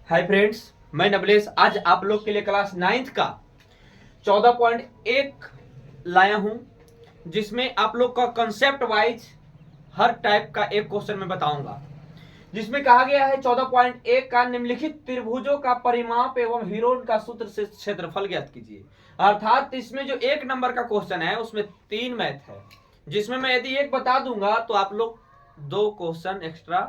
Hi friends, मैं नवलेश आज आप लोग के लिए क्लास 9th का 14.1 लाया हूं, जिसमें आप लोग का कंसेप्ट वाइज हर टाइप का एक क्वेश्चन मैं बताऊंगा। जिसमें कहा गया है 14.1 का निम्नलिखित त्रिभुजों का परिमाप एवं हीरोन का सूत्र से क्षेत्रफल ज्ञात कीजिए। अर्थात इसमें जो एक नंबर का क्वेश्चन है उसमें 3 मैथ है, जिसमें मैं यदि एक बता दूंगा तो आप लोग 2 क्वेश्चन एक्स्ट्रा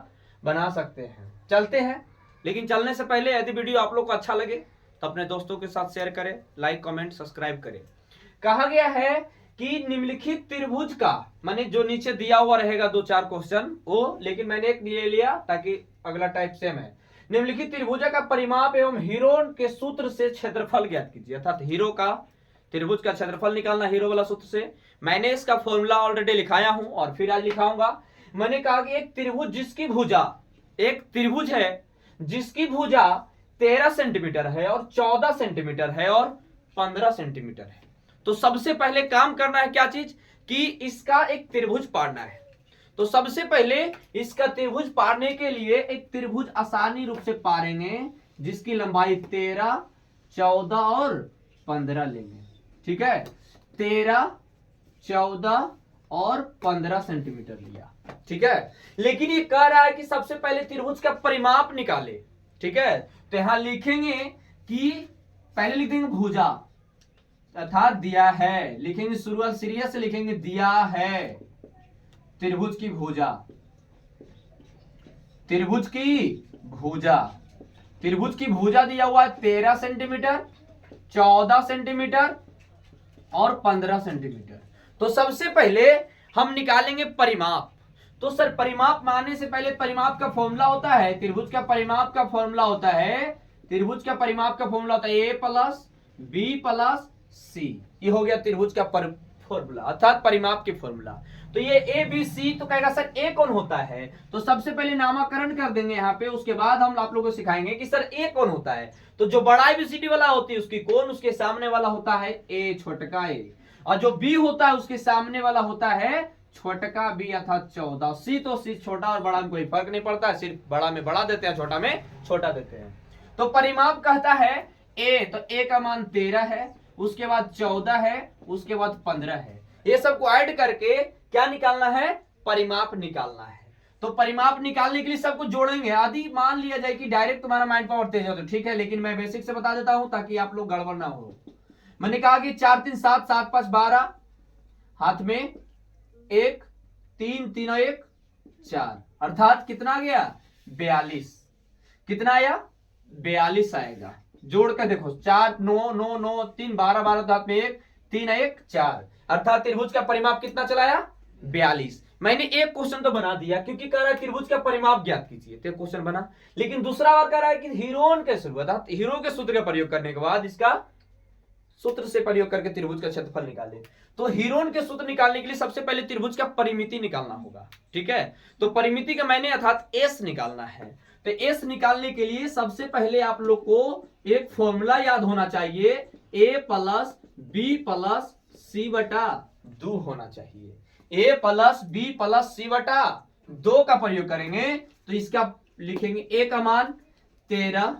बना सकते हैं। चलते हैं, लेकिन चलने से पहले यदि वीडियो आप लोग को अच्छा लगे तो अपने दोस्तों के साथ शेयर करें, लाइक कमेंट सब्सक्राइब करें। कहा गया है कि निम्नलिखित त्रिभुज का, माने जो नीचे दिया हुआ रहेगा 2-4 क्वेश्चन वो, लेकिन मैंने एक ले लिया ताकि अगला टाइप सेम है। निम्नलिखित त्रिभुज का परिमाप एवं हीरोन के सूत्र से क्षेत्रफल ज्ञात कीजिए। अर्थात हीरो का त्रिभुज का क्षेत्रफल निकालना हीरो वाला सूत्र से। मैंने इसका फॉर्मूला ऑलरेडी लिखाया हूं और फिर आज लिखाऊंगा। मैंने कहा कि एक त्रिभुज जिसकी भुजा, एक त्रिभुज है जिसकी भुजा 13 सेंटीमीटर है और 14 सेंटीमीटर है और 15 सेंटीमीटर है, तो सबसे पहले काम करना है क्या चीज कि इसका एक त्रिभुज पाड़ना है। तो सबसे पहले इसका त्रिभुज पाड़ने के लिए एक त्रिभुज आसानी रूप से पारेंगे जिसकी लंबाई 13, 14 और 15 लेंगे। ठीक है, 13, 14 और 15 सेंटीमीटर लिया। ठीक है, लेकिन ये कह रहा है कि सबसे पहले त्रिभुज का परिमाप निकाले। ठीक है, तो यहां लिखेंगे कि पहले लिख देंगे भुजा, अर्थात दिया है, लिखेंगे शुरुआत सीरियस से लिखेंगे दिया है त्रिभुज की भुजा, त्रिभुज की भुजा, त्रिभुज की भुजा दिया हुआ है 13 सेंटीमीटर, 14 सेंटीमीटर और 15 सेंटीमीटर। तो सबसे पहले हम निकालेंगे परिमाप। तो सर परिमाप मानने से पहले परिमाप का फॉर्मूला होता है, त्रिभुज का परिमाप का फॉर्मूला होता है, त्रिभुज का परिमाप का फॉर्मूला होता है ए प्लस बी प्लस सी। ये हो गया त्रिभुज का फॉर्मूला, अर्थात परिमाप के फॉर्मूला। तो ये ए बी सी, तो कहेगा सर ए कौन होता है, तो सबसे पहले नामकरण कर देंगे यहाँ पे, उसके बाद हम आप लोगों को सिखाएंगे कि सर ए कौन होता है। तो जो बड़ा एबीसीडी वाला होती है उसकी कौन, उसके सामने वाला होता है ए, छोटका ए, और जो बी होता है उसके सामने वाला होता है छोटका बी अर्थात 14। सी तो सी छोटा और बड़ा में कोई फर्क नहीं पड़ता है, सिर्फ बड़ा में बड़ा देते हैं, छोटा में छोटा देते हैं। तो परिमाप कहता है ए, तो ए का मान 13 है, उसके बाद 14 है, उसके बाद 15 है। ये सबको ऐड करके क्या निकालना है, परिमाप निकालना है। तो परिमाप निकालने के लिए सबको जोड़ेंगे। आदि मान लिया जाए कि डायरेक्ट तुम्हारा माइंड पावर तेज हो तो ठीक है, लेकिन मैं बेसिक से बता देता हूं ताकि आप लोग गड़बड़ ना हो। मैंने कहा कि 4 3 7 7 5 12, हाथ में 1 3 3 और 1 4, अर्थात कितना आ गया 42। कितना आया 42 आएगा। जोड़ कर देखो 4 9 9 9 3 12 12, तो हाथ में 1 3 1 4, अर्थात त्रिभुज का परिमाप कितना चलाया 42। मैंने एक क्वेश्चन तो बना दिया क्योंकि कह रहा है त्रिभुज का परिमाप ज्ञात कीजिए, तो क्वेश्चन बना। लेकिन दूसरा बार कह रहा है कि हीरोन के सूत्र, हीरो के सूत्र का प्रयोग करने के बाद इसका सूत्र से प्रयोग करके त्रिभुज का क्षेत्रफल निकाले। तो हीरोन के सूत्र निकालने के लिए सबसे पहले त्रिभुज का परिमिति निकालना होगा। ठीक है, तो परिमिति का मैंने अर्थात एस निकालना है। तो एस निकालने के लिए सबसे पहले आप लोग को एक फॉर्मूला याद होना चाहिए, ए प्लस बी प्लस सी बटा 2 होना चाहिए। ए प्लस बी प्लस सी बटा 2 का प्रयोग करेंगे तो इसका लिखेंगे ए का मान 13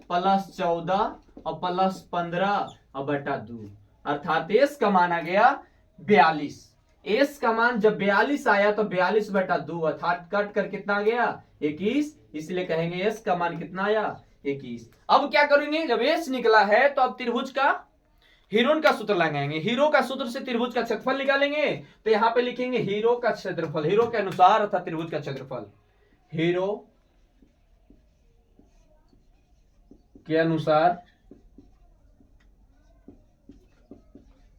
प्लस 14 और प्लस 15 और बटा 2, अर्थात एस का मान आ गया 42। एस का मान जब 42 आया तो 42 बटा 2, अर्थात कट कर कितना आ गया 21, इसलिए कहेंगे एस का मान कितना आया 21। अब क्या करेंगे, जब एस निकला है तो अब त्रिभुज का हीरोन का सूत्र लगाएंगे। हीरो का सूत्र से त्रिभुज का क्षेत्रफल निकालेंगे। तो यहां पे लिखेंगे हीरो का क्षेत्रफल, हीरो के अनुसार अर्थात त्रिभुज का क्षेत्रफल, हीरो के अनुसार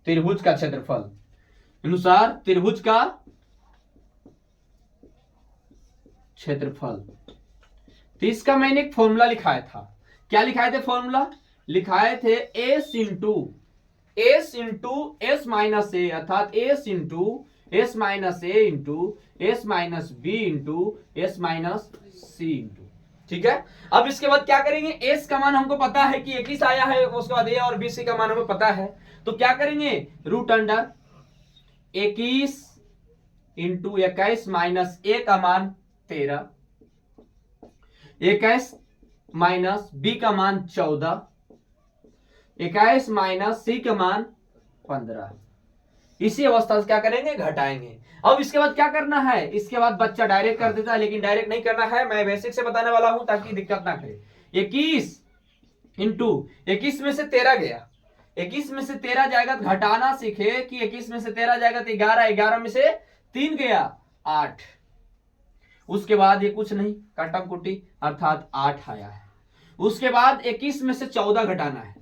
त्रिभुज का क्षेत्रफल, अनुसार त्रिभुज का क्षेत्रफल। तो इसका मैंने एक फॉर्मूला लिखाया था। क्या लिखाए थे फॉर्मूला, लिखाए थे S into S minus A, अर्थात S into S minus A into S minus B into S minus C into. ठीक है, अब इसके बाद क्या करेंगे, एस का मान हमको पता है कि 21 आया है, उसके बाद ए और बी सी का मान हमें पता है, तो क्या करेंगे रूट अंडर 21 इंटू 21 माइनस ए का मान 13, 21 माइनस बी का मान 14, 21 माइनस सी का मान 15। इसी अवस्था से क्या करेंगे, घटाएंगे। अब इसके बाद क्या करना है, इसके बाद बच्चा डायरेक्ट कर देता है, लेकिन डायरेक्ट नहीं करना है, मैं बेसिक से बताने वाला हूं ताकि दिक्कत ना करे। 21 इंटू 21 में से 13 गया, 21 में से 13 जाएगा तो घटाना सीखे कि 21 में से 13 जाएगा तो 11, 11 में से 3 गया 8। उसके बाद ये कुछ नहीं, काटम कुटी अर्थात 8 आया है। उसके बाद 21 में से 14 घटाना है,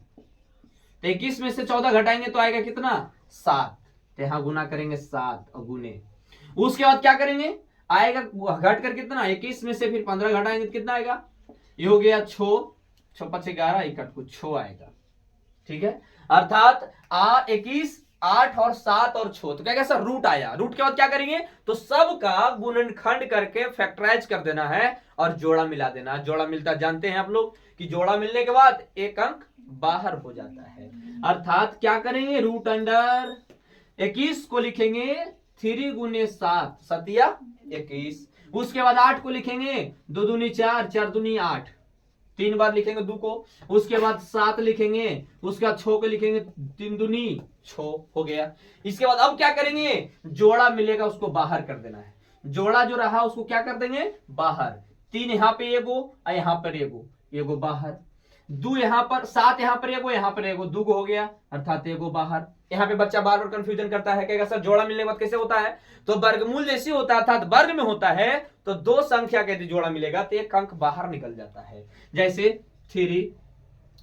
तो 21 में से 14 घटाएंगे तो आएगा कितना, 7। तो यहां गुना करेंगे 7 और गुने। उसके बाद क्या करेंगे, आएगा घट कर कितना, 21 में से फिर 15 घटाएंगे तो कितना आएगा, ये हो गया 6, 6 5 11, इकट को 6 आएगा। ठीक है, अर्थात 21, 8 और 7 और 6, तो क्या कैसा रूट आया। रूट के बाद क्या करेंगे, तो सबका गुणनखंड करके फैक्टराइज कर देना है और जोड़ा मिला देना। जोड़ा मिलता जानते हैं आप लोग कि जोड़ा मिलने के बाद एक अंक बाहर हो जाता है। अर्थात क्या करेंगे, रूट अंडर 21 को लिखेंगे 3 गुने 7, 7 21। उसके बाद 8 को लिखेंगे 2 दूनी 4, 4 दूनी 8, 3 बार लिखेंगे 2 को। उसके बाद 7 लिखेंगे, उसके बाद 6 को लिखेंगे 3 दूनी 6, हो गया। इसके बाद अब क्या करेंगे, जोड़ा मिलेगा उसको बाहर कर देना है। जोड़ा जो रहा उसको क्या कर देंगे, बाहर। 3 यहां पे एगो और यहां पर एगो, एगो बाहर। 2 यहां पर, 7 यहां पर एगो, यहां पर एगो, 2 हो गया अर्थात एगो बाहर। यहाँ पे बच्चा बार बार कंफ्यूजन करता है, कहेगा सर जोड़ा मिलने के बाद कैसे होता है, तो वर्गमूल जैसे होता है अर्थात वर्ग में होता है, तो 2 संख्या का यदि जोड़ा मिलेगा तो एक अंक बाहर निकल जाता है। जैसे 3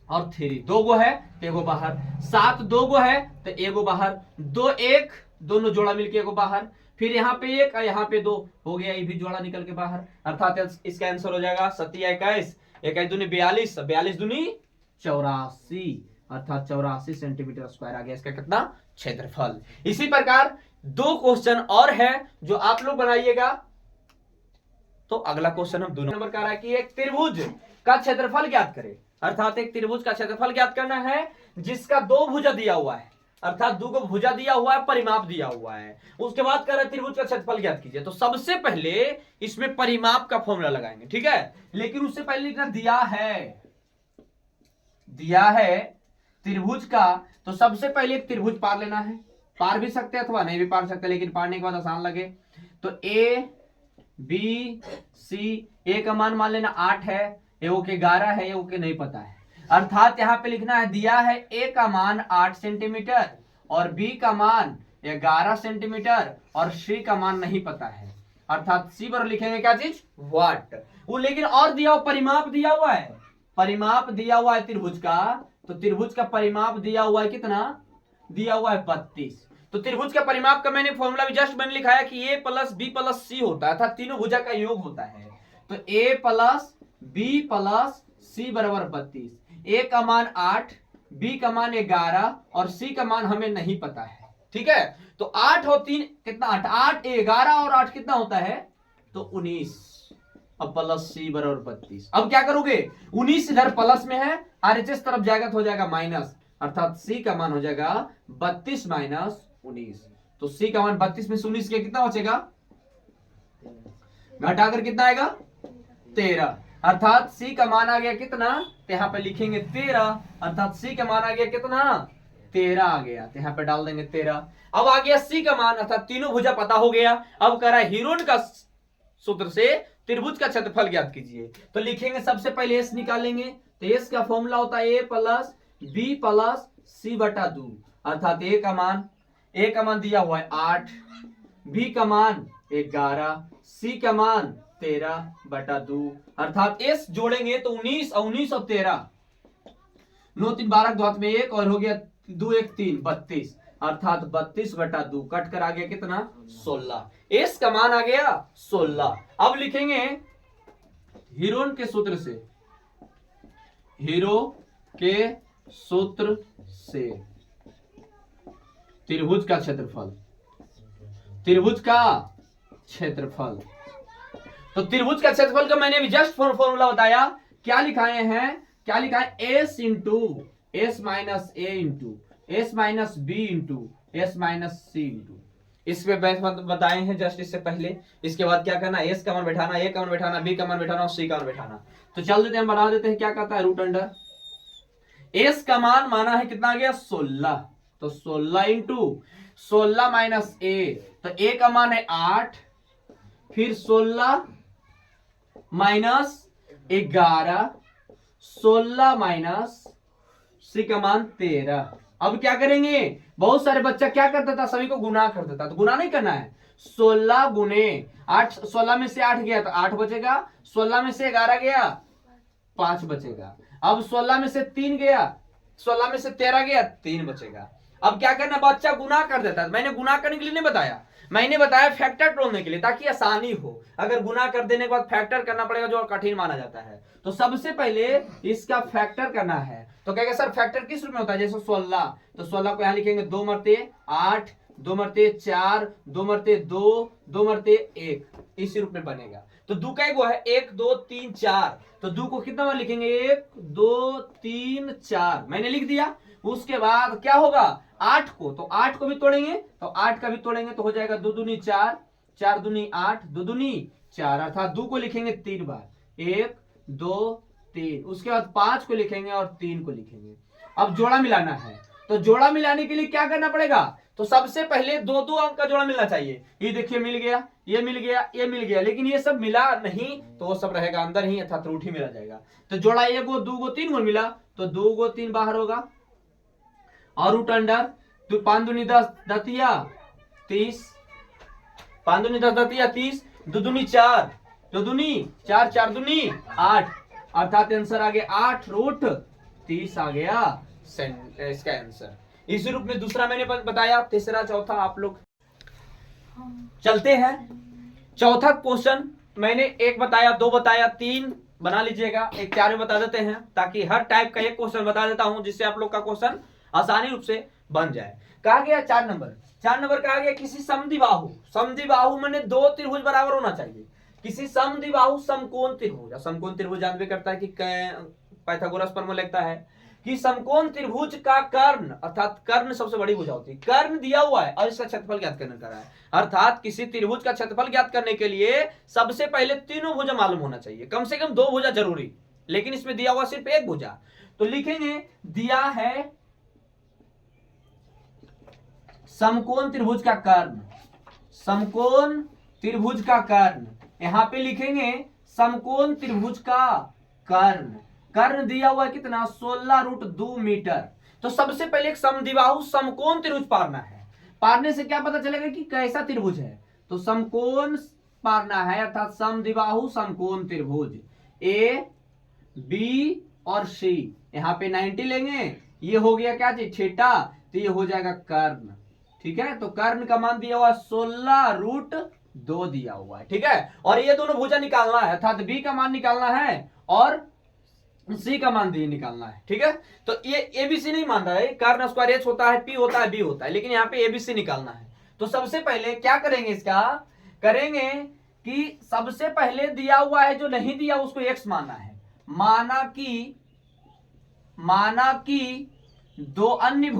और 3, 2 गो है तो एगो बाहर, 7 2 गो है तो एगो बाहर, 2 1 दोनों जोड़ा मिलके एगो बाहर, फिर यहाँ पे 1 और यहाँ पे 2, हो गया, ये भी जोड़ा निकल के बाहर। अर्थात इसका आंसर हो जाएगा 7 21, 21 दूनी 42, 42 दूनी 84, अर्थात 84 सेंटीमीटर स्क्वायर आ गया इसका कितना, क्षेत्रफल। इसी प्रकार 2 क्वेश्चन और है जो आप लोग बनाइएगा। तो अगला क्वेश्चन हम 2 नंबर का रहा है कि एक त्रिभुज का क्षेत्रफल ज्ञात करें। अर्थात एक त्रिभुज का क्षेत्रफल ज्ञात करना है जिसका 2 भुजा दिया हुआ है, अर्थात 2 भुजा दिया हुआ है, परिमाप दिया हुआ है। उसके बाद कह रहे त्रिभुज का क्षेत्रफल ज्ञात कीजिए। तो सबसे पहले इसमें परिमाप का फॉर्मूला लगाएंगे, ठीक है। लेकिन उससे पहले लिखना दिया है त्रिभुज का, तो सबसे पहले एक त्रिभुज पार लेना है। पार भी सकते अथवा नहीं भी पार सकते, लेकिन पारने के बाद आसान लगे तो ए बी सी, ए का मान लेना 8 है, एगो के 11 है, एगो के नहीं पता है। अर्थात यहां पे लिखना है, दिया है ए का मान 8 सेंटीमीटर और बी का मान 11 सेंटीमीटर और सी का मान नहीं पता है। अर्थात सी पर लिखेंगे क्या चीज, वाट। वो लेकिन और दिया हुआ परिमाप दिया हुआ है, परिमाप दिया हुआ है त्रिभुज का, तो त्रिभुज का परिमाप दिया हुआ है कितना, दिया हुआ है 32। तो त्रिभुज का परिमाप का मैंने फॉर्मूला भी जस्ट मैंने लिखा है कि ए प्लस बी प्लस सी होता है, अर्थात तीनों भुजा का योग होता है। तो ए प्लस बी प्लस सी बराबर 32। ए का मान 8, बी का मान 11 और सी का मान हमें नहीं पता है, ठीक है। तो 8 और 3 कितना, 8 8 11 और 8 कितना होता है, तो 19। अब प्लस सी बराबर 32। अब क्या करोगे, 19 इधर प्लस में है, आरएचएस तरफ जाएगा तो हो जाएगा माइनस, अर्थात सी का मान हो जाएगा 32 माइनस 19। तो सी का मान 32 में से 19 के कितना बचेगा, घटाकर कितना आएगा 13। अर्थात सी का मान आ गया कितना, तो यहां पे लिखेंगे 13, अर्थात सी का मान आ गया कितना 13 आ गया, तो यहां पे डाल देंगे 13। अब आ गया सी का मान, अर्थात तीनों भुजा पता हो गया। अब कह रहा है हीरोन का सूत्र से त्रिभुज का क्षेत्रफल ज्ञात कीजिए। तो लिखेंगे सबसे पहले एस निकालेंगे, तो एस का फॉर्मूला होता है ए प्लस बी प्लस सी बटा 2। अर्थात ए का मान दिया हुआ है 8, बी का मान 11, सी का मान 13 बटा 2। अर्थात एस जोड़ेंगे तो 19 और 19 और 13, 9 3 12 द्वात में 1 और हो गया 2 1 3 32, अर्थात 32 बटा 2 कट कर आ गया कितना 16। एस का मान आ गया 16। अब लिखेंगे हीरोन के सूत्र से, हीरो के सूत्र से त्रिभुज का क्षेत्रफल, त्रिभुज का क्षेत्रफल। तो त्रिभुज का क्षेत्रफल का मैंने अभी जस्ट फॉर्मूला बताया, क्या लिखाए हैं, क्या लिखा है, S into S minus A into S minus B into S minus C into इस पे बताए हैं जस्ट इससे पहले। इसके बाद क्या करना, एस का मान बैठाना, ए का मान बैठाना, बी का मान बैठाना और सी का मान बैठाना। तो चल देते हैं, बना देते हैं। क्या कहता है, रूट अंडर एस का मान माना है कितना आ गया 16, तो 16 इंटू 16 माइनस ए, तो ए का मान है 8, फिर 16 माइनस 11, 16 माइनस सी का मान 13। अब क्या करेंगे, बहुत सारे बच्चा क्या करता था, सभी को गुना कर देता, तो गुना नहीं करना है। 16 गुने 8, 16 में से 8 गया तो 8 बचेगा, 16 में से 11 गया 5 बचेगा, अब 16 में से 3 गया, 16 में से 13 गया 3 बचेगा। अब क्या करना, बच्चा गुना कर देता है। मैंने गुना करने के लिए नहीं बताया, मैंने बताया फैक्टर तोड़ने के लिए, ताकि आसानी हो। अगर गुना कर देने के बाद फैक्टर करना पड़ेगा जो कठिन माना जाता है। तो सबसे पहले इसका फैक्टर करना है। तो कहेगा सर फैक्टर किस रूप में होता है, जैसे 16, तो 16 को यहां लिखेंगे 2 मरते 8, 2 मरते 4, 2 मरते 2, 2 मरते 1, इसी रूप में बनेगा। तो दो का वो है 1 2 3 4, तो दो को कितना बार लिखेंगे, 1 2 3 4, मैंने लिख दिया। उसके बाद क्या होगा, 8 को, तो 8 को भी तोड़ेंगे, तो 8 का भी तोड़ेंगे, तो हो जाएगा 2 दूनी 4, 4 दूनी 8, 2 दूनी 4, अर्थात 2 को लिखेंगे 3 बार, 1 2 3। उसके बाद 5 को लिखेंगे और 3 को लिखेंगे। अब जोड़ा मिलाना है, तो जोड़ा मिलाने के लिए क्या करना पड़ेगा, तो सबसे पहले 2-2 अंक का जोड़ा मिलना चाहिए। ये देखिए मिल गया, ये मिल गया, ये मिल गया, लेकिन ये सब मिला नहीं तो वो सब रहेगा अंदर ही, अर्थात रूट ही मिला जाएगा। तो जोड़ा 1 गो 2 गो 3 गो मिला, तो 2 गो 3 बाहर होगा, और रूट अंडर, तो 5 दूनी 10, दतिया 30, 5 दूनी 10 दतिया 30, 2 दूनी 4, 2 दूनी 4, 4 दूनी 8, अर्थात आंसर आ गया 8 रूट 30 आ गया इसका आंसर। इसी रूप में दूसरा मैंने बताया, तीसरा चौथा आप लोग चलते हैं। चौथा क्वेश्चन मैंने 1 बताया, 2 बताया, 3 बना लीजिएगा, एक 4 में बता देते हैं, ताकि हर टाइप का एक क्वेश्चन बता देता हूं जिससे आप लोग का क्वेश्चन आसानी रूप से बन जाए। कहा गया 4 नंबर कहा गया किसी समद्विबाहु माने 2 त्रिभुज बराबर होना चाहिए। किसी समद्विबाहु समकोण त्रिभुज, समकोण त्रिभुज जानते करता है कि पाइथागोरस प्रमेय लगता है कि समकोण त्रिभुज का कर्ण, अर्थात कर्ण सबसे बड़ी भुजा होती है, कर्ण दिया हुआ है और इसका क्षेत्रफल ज्ञात करने का है। अर्थात किसी त्रिभुज का क्षेत्रफल ज्ञात करने के लिए सबसे पहले तीनों भुजा मालूम होना चाहिए, कम से कम 2 भुजा जरूरी, लेकिन इसमें दिया हुआ सिर्फ 1 भुजा। तो लिखेंगे दिया है समकोण त्रिभुज का कर्ण, समकोण त्रिभुज का कर्ण, यहां पे लिखेंगे समकोण त्रिभुज का कर्ण। कर्ण दिया हुआ है कितना, 16 रूट 2 मीटर। तो सबसे पहले एक समद्विबाहु समकोण त्रिभुज पारना है। पारने से क्या पता चलेगा कि कैसा त्रिभुज है, तो समकोण पारना है, अर्थात समद्विबाहु समकोण त्रिभुज ए बी और सी। यहाँ पे 90 लेंगे, ये हो गया क्या चीज, थीटा, तो ये हो जाएगा कर्ण। ठीक है, तो कर्ण का मान दिया हुआ 16 रूट 2 दिया हुआ है। ठीक है, और ये दोनों भुजा निकालना है, अर्थात बी का मान निकालना है और सी का मान दी निकालना है। ठीक है, तो ये एबीसी नहीं मान रहा है, कर्ण स्क्वायर एच होता है, पी होता है, बी होता है, लेकिन यहाँ पे एबीसी निकालना है। तो सबसे पहले क्या करेंगे, इसका करेंगे कि सबसे पहले दिया हुआ है, जो नहीं दिया उसको एक्स मानना है। माना कि दो अन्य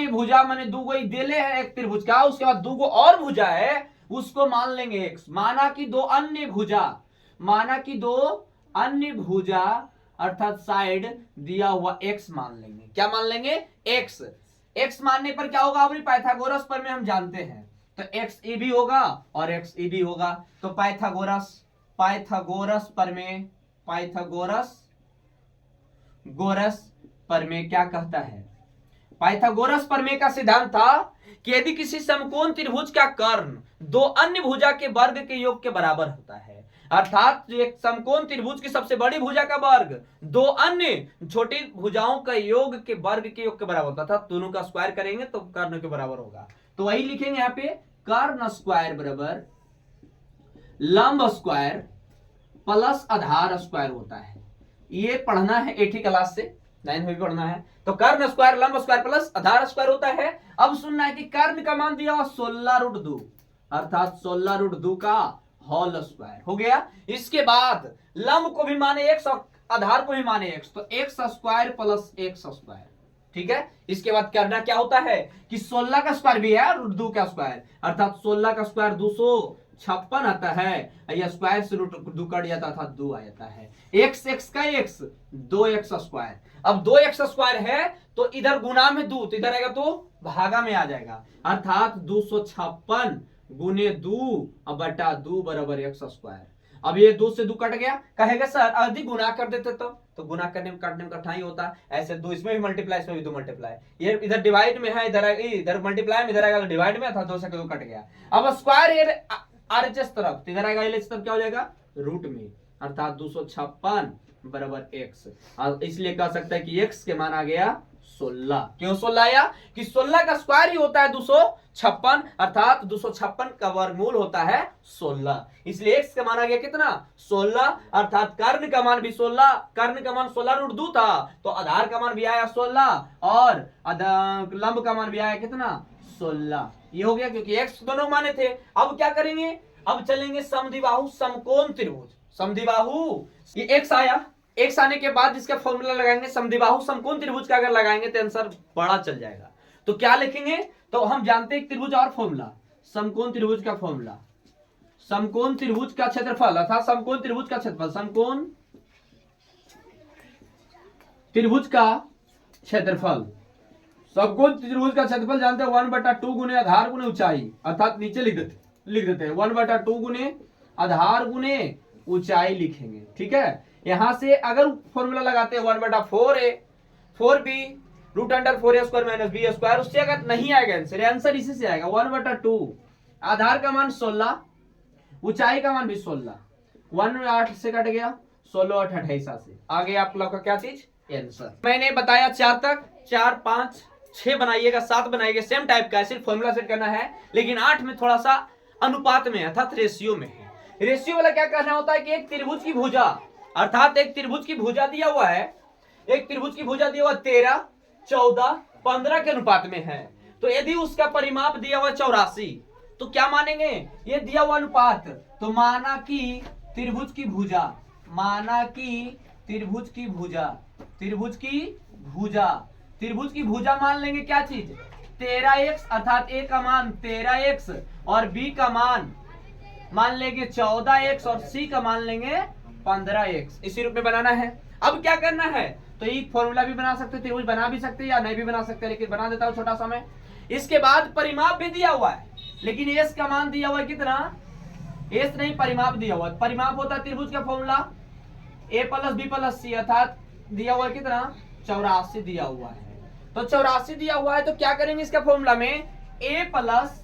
भुजा माने 2 गो देले है एक त्रिभुज का, उसके बाद 2 गो और भुजा है उसको मान लेंगे एक्स। माना कि दो अन्य भुजा अर्थात साइड दिया हुआ एक्स मान लेंगे। क्या मान लेंगे, एक्स मानने पर क्या होगा, अपनी पाइथागोरस पर में हम जानते हैं, तो एक्स ए भी होगा और एक्स ए भी होगा। तो पाइथागोरस पर में क्या कहता है, पाइथागोरस प्रमेय का सिद्धांत था कि यदि किसी समकोण त्रिभुज का कर्ण 2 अन्य भुजा के वर्ग के योग के बराबर होता है, अर्थात एक समकोण त्रिभुज की सबसे बड़ी भुजा का वर्ग 2 अन्य छोटी भुजाओं का योग के वर्ग के योग के बराबर होता था, दोनों का स्क्वायर करेंगे तो कर्ण के बराबर होगा। तो वही लिखेंगे यहाँ पे, कर्ण स्क्वायर बराबर लंब स्क्वायर प्लस आधार स्क्वायर होता है। ये पढ़ना है 8वीं क्लास से, 9 में भी पढ़ना है। तो कर्ण स्क्वायर लंब स्क्वायर प्लस आधार स्क्वायर होता है। अब सुनना है कि कर्ण का मान दिया हुआ 16 रूट 2, अर्थात 16 रूट 2 का होल स्क्वायर हो गया। इसके बाद लंब को भी माने x और आधार को भी माने x, तो x square plus x square, ठीक है। इसके बाद करना क्या होता है कि 16 का स्क्वायर भी है और 2 का स्क्वायर, अर्थात 16 का स्क्वायर 256 आता है, या स्क्वायर से रूट 2 कट जाता था 2 आ जाता है। एक्स एक्स का एक्स 2x स्क्वायर, अब 2x स्क्वायर है तो इधर गुना में 2 तो इधर आएगा तो भागा में आ जाएगा, अर्थात 256 गुने 2 अब बटा 2 बराबर x स्क्वायर। अब ये 2 से 2 कट गया, कहेगा सर अधिक गुना कर देते तो गुना करने में काटने में कठिनाई होता है, ऐसे 2 इसमें भी मल्टीप्लाई इसमें भी 2 मल्टीप्लाई, ये इधर डिवाइड में है, इधर मल्टीप्लाई में, इधर आएगा तो डिवाइड में था, 2 से 2 कट गया। अब स्क्वायर आरएचएस तरफ, इधर आएगा एलएच तरफ, क्या हो जाएगा रूट में, अर्थात 256 बराबर x। इसलिए कह सकता है कि x के मान आ गया 16। क्यों 16 आया कि 16 का स्क्वायर ही होता है 256, अर्थात 256 का वर्गमूल होता है 16, इसलिए x का मान आ गया कितना 16, अर्थात कर्ण का मान भी 16, कर्ण का मान 16 रूट 2 था तो आधार का मान भी आया 16 और लंब का मान भी आया कितना 16। ये हो गया क्योंकि x दोनों माने थे। अब क्या करेंगे, अब चलेंगे समद्विबाहु समकोण त्रिभुज। समद्विबाहु ये x आया, x आने के बाद इसका फॉर्मूला लगाएंगे समद्विबाहु समकोण त्रिभुज का, अगर लगाएंगे तो आंसर बड़ा चल जाएगा। तो क्या लिखेंगे, तो हम जानते हैं एक त्रिभुज और फॉर्मूला, समकोण त्रिभुज का फॉर्मूला, समकोण त्रिभुज का क्षेत्रफल अर्थात समकोण त्रिभुज का क्षेत्रफल, समकोण त्रिभुज का क्षेत्रफल, समकोण त्रिभुज का क्षेत्रफल जानते हैं 1/2 गुने आधार गुने ऊंचाई, अर्थात नीचे लिख देते हैं 1/2 गुने आधार गुने ऊंचाई लिखेंगे, ठीक है। यहां से अगर फॉर्मूला लगाते हैं 1/4a 4b root under 4a square minus b square, उससे अगर नहीं आएगा आंसर इसी से आएगा 1/2, आधार का मान 16, ऊंचाई का मान भी 16, 1 8 से कट गया 16 8 28 से आ गया आप लोग का क्या चीज आंसर। मैंने बताया 4 तक, 4 5 6 बनाइएगा 7 बनाइएगा, सेम टाइप का सिर्फ फॉर्मूला सेट करना है, लेकिन 8 में थोड़ा सा अनुपात में अर्थात रेशियो में है। रेशियो वाला क्या करना होता है कि एक त्रिभुज की भुजा, अर्थात एक त्रिभुज की भुजा दिया हुआ है, एक त्रिभुज की भुजा दिया हुआ 13 14 15 के अनुपात में है, तो यदि उसका परिमाप दिया हुआ 84 तो क्या मानेंगे, ये दिया हुआ अनुपात, तो माना कि त्रिभुज की भुजा, माना कि त्रिभुज की भुजा, त्रिभुज की भुजा, त्रिभुज की भुजा मान लेंगे क्या चीज 13x, अर्थात a का मान 13x और b का मान लेंगे 14x और c का मान लेंगे 15x, इसी रूप में बनाना है। अब क्या करना है, तो एक फॉर्मूला भी बना सकते, त्रिभुज बना भी सकते या नहीं भी बना सकते, लेकिन बना देता हूं छोटा सा मैं। इसके बाद परिमाप भी दिया हुआ है, लेकिन s का मान दिया हुआ है कितना, s नहीं परिमाप दिया हुआ है, परिमाप होता है त्रिभुज का formula a plus b plus c, अर्थात दिया हुआ है कितना 84 दिया हुआ है, तो 84 दिया हुआ है, तो क्या करेंगे इसका फॉर्मूला में a plus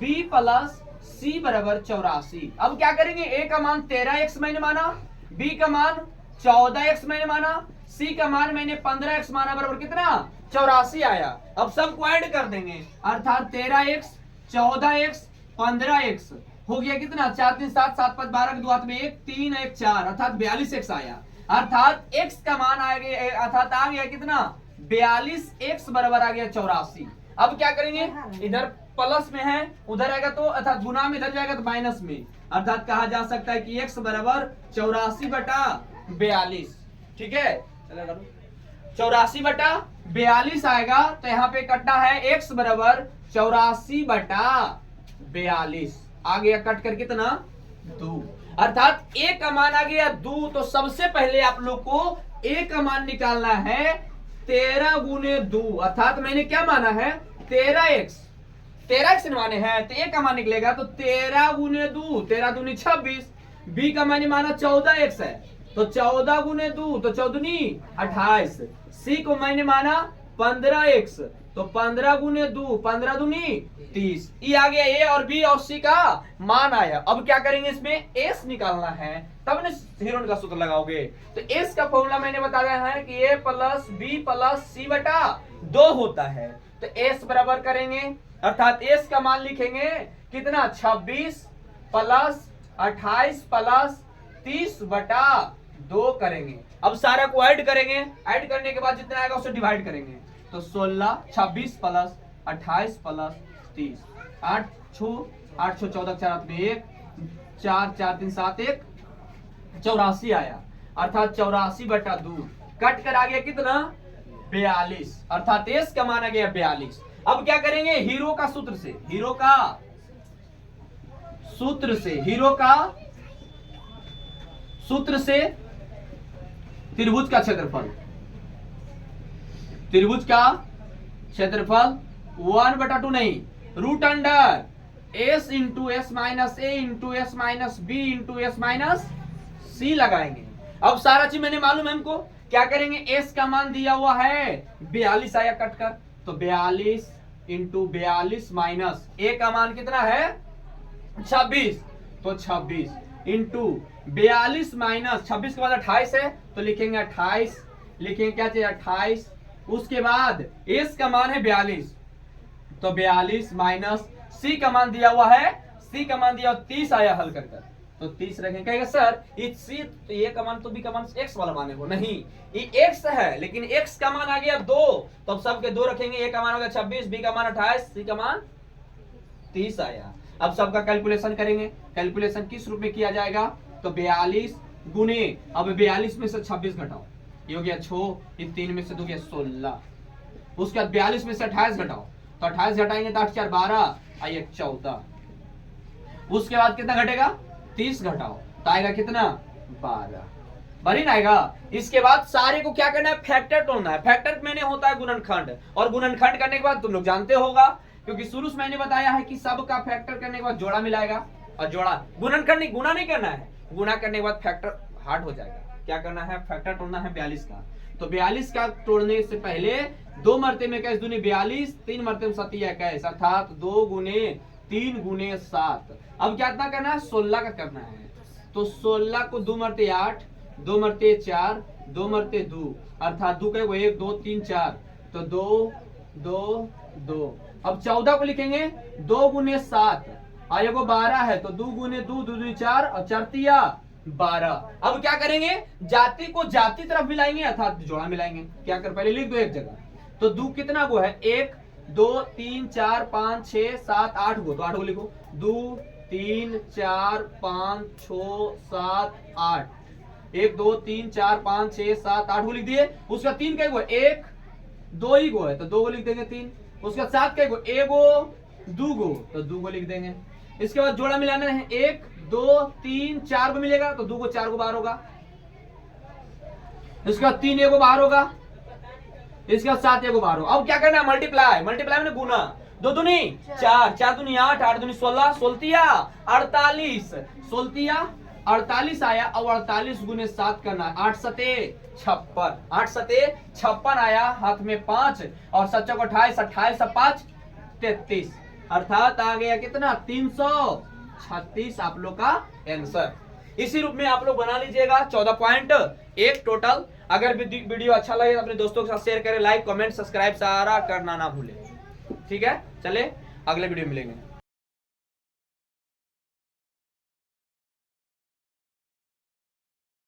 b plus c बराबर 84। अब क्या करेंगे, a का मान 13x मैंने माना, b का मान 14x मैंने माना, c का मान मैंने 15x माना, बराबर कितना 84 आया। अब सबको ऐड कर देंगे, अर्थात 13x 14x 15x हो गया कितना 4 3 7 7 5 12 दो हाथ में 1 3 1 4, अर्थात 42x आया, अर्थात x का मान आ गया, अर्थात आ गया कितना 42x बराबर आ गया 84। अब क्या करेंगे, इधर प्लस में है उधर आएगा तो अर्थात गुना में इधर जाएगा तो माइनस में, अर्थात कहा जा सकता है कि x बराबर 84/42, ठीक है 84/42 आएगा, तो यहाँ पे कटना है x बराबर 84/42, आ गया कट कर कितना 2, अर्थात a का मान आ गया 2। तो सबसे पहले आप लोग को a का मान निकालना है 13 गुने 2, अर्थात मैंने क्या माना है 13x माने हैं, तो a का मान निकलेगा तो 13 गुने 2 13 दूनी 26, b का मैंने माना 14x है तो 14 गुने 2 तो 14 दूनी 28, c को मैंने माना 15x तो 15 गुने 2 15 दूनी 30, ये आ गया a और b और c का मान आया। अब क्या करेंगे, इसमें s निकालना है, तब ने हेरोन का सूत्र लगाओगे, तो s का फॉर्मूला मैंने बताया है कि a plus b plus c बटा 2 होता है, तो s बराबर करेंगे, अर्थात s का मान लिखेंगे कितना 26 प्लस 28 प्लस 30 बटा 2 करेंगे। अब सारा को ऐड करेंगे, ऐड करने के बाद जितना आएगा उसे डिवाइड करेंगे, तो 16 26 प्लस 28 प्लस 30, 8 6 14 4 में 1 4 4 3 7 1 84 आया, अर्थात 84/2 कट कर आ गया कितना 42, अर्थात एस का मान आ गया 42। अब क्या करेंगे, हीरो का सूत्र से, हीरो का सूत्र से त्रिभुज का क्षेत्रफल, त्रिभुज का क्षेत्रफल 1/2 नहीं, root under S into S minus A into S minus B into S minus C लगाएंगे। अब सारा चीज मैंने मालूम है हमको, क्या करेंगे, एस का मान दिया हुआ है 42 आया कट कर, तो 42 इंटू 42 माइनस ए का मान कितना है 26, तो 26 इंटू 42 माइनस 26 के बाद 28 है तो लिखेंगे 28, लिखेंगे क्या चाहिए 28, उसके बाद एस का मान है 42, तो 42 माइनस सी का मान दिया हुआ है, सी का मान दिया 30 आया हल कर तो 30 रखेंगे। कहेगा सर सी तो ए का मान तो बी का मान एक्स वाला मान है वो, नहीं ये एक्स है लेकिन एक्स का मान आ गया 2, तो अब सबके 2 रखेंगे, ए का मान होगा 26, बी का मान 28, सी का मान 30 आया। अब सबका कैलकुलेशन करेंगे, कैलकुलेशन किस रूप में किया जाएगा, तो 42 गुने, अब 42 में से 26 घटाओ, ये हो गया 6, ये 3 में से 2 गया 16, उसके बाद 42 में से 28 घटाओ, तो 28 घटाएंगे तो 8 4 12, आइए 14, उसके बाद कितना घटेगा 30 घटाओ तो आएगा कितना 12, बरी ना आएगा। इसके बाद सारे को क्या करना है, फैक्टर तोड़ना है। फैक्टर मैंने होता है गुणनखंड, और गुणनखंड करने के बाद तुम लोग जानते होगा, क्योंकि शुरू से मैंने बताया है कि सब का फैक्टर करने के बाद जोड़ा मिलाएगा, और जोड़ा गुणनखंड नहीं, गुणा नहीं करना है, गुणा करने के बाद फैक्टर हार्ड हो जाएगा। क्या करना है, फैक्टर तोड़ना है 42 का, तो 42 का तोड़ने से पहले 2 मरते में 21 दूनी 42, 3 मरते में 7 21, अर्थात 2 गुने 3 गुने 7। अब क्या करना है, 16 का करना है, तो 16 को 2 मरते 8, 2 मरते 4, 2 मरते 2, अर्थात 2 का 1 2 3 4, तो 2 2 2। अब 14 को लिखेंगे 2 गुने 7, और ये 12 है तो 2 गुने 2 2 2 4 और 4 तिया 12। अब क्या करेंगे, जाति को जाति तरफ मिलाएंगे, अर्थात जोड़ा मिलाएंगे। क्या कर, पहले लिख दो एक जगह, तो 2 कितना को है 1 2 3 4 5 6 7 8 गो, तो 8 को लिखो, 2 3 4 5 6 7 8, 1 2 3 4 5 6 7 8 को लिख दिए। उसका 3 का 1 2 ही गो है तो 2 को लिख देंगे 3, उसका 7 का 1 गो 2 गो, तो 2 को लिख देंगे। इसके बाद जोड़ा मिलाना है, 1 2 3 4 को मिलेगा तो 2 को 4 को बाहर होगा, इसके बाद 3 को बाहर होगा, इसके बाद 7 को बाहर होगा। अब क्या करना है, मल्टीप्लाई, मल्टीप्लाई में गुना, 2 दूनी 4, 4 दूनी 8, 8 दूनी 16, 16 48, 16 48 आया। अब 48 गुने 7 करना है, 8 सते 56, 8 सते 56 आया, हाथ में 5 और 7 चौक 28, 28 से 5 33, अर्थात आ गया कितना 336 आप लोग का आंसर। इसी रूप में आप लोग बना लीजिएगा 14 पॉइंट 1 टोटल। अगर वीडियो अच्छा लगे तो अपने दोस्तों के साथ शेयर करें, लाइक कमेंट सब्सक्राइब सारा करना ना भूलें। ठीक है, चले अगले वीडियो मिलेंगे।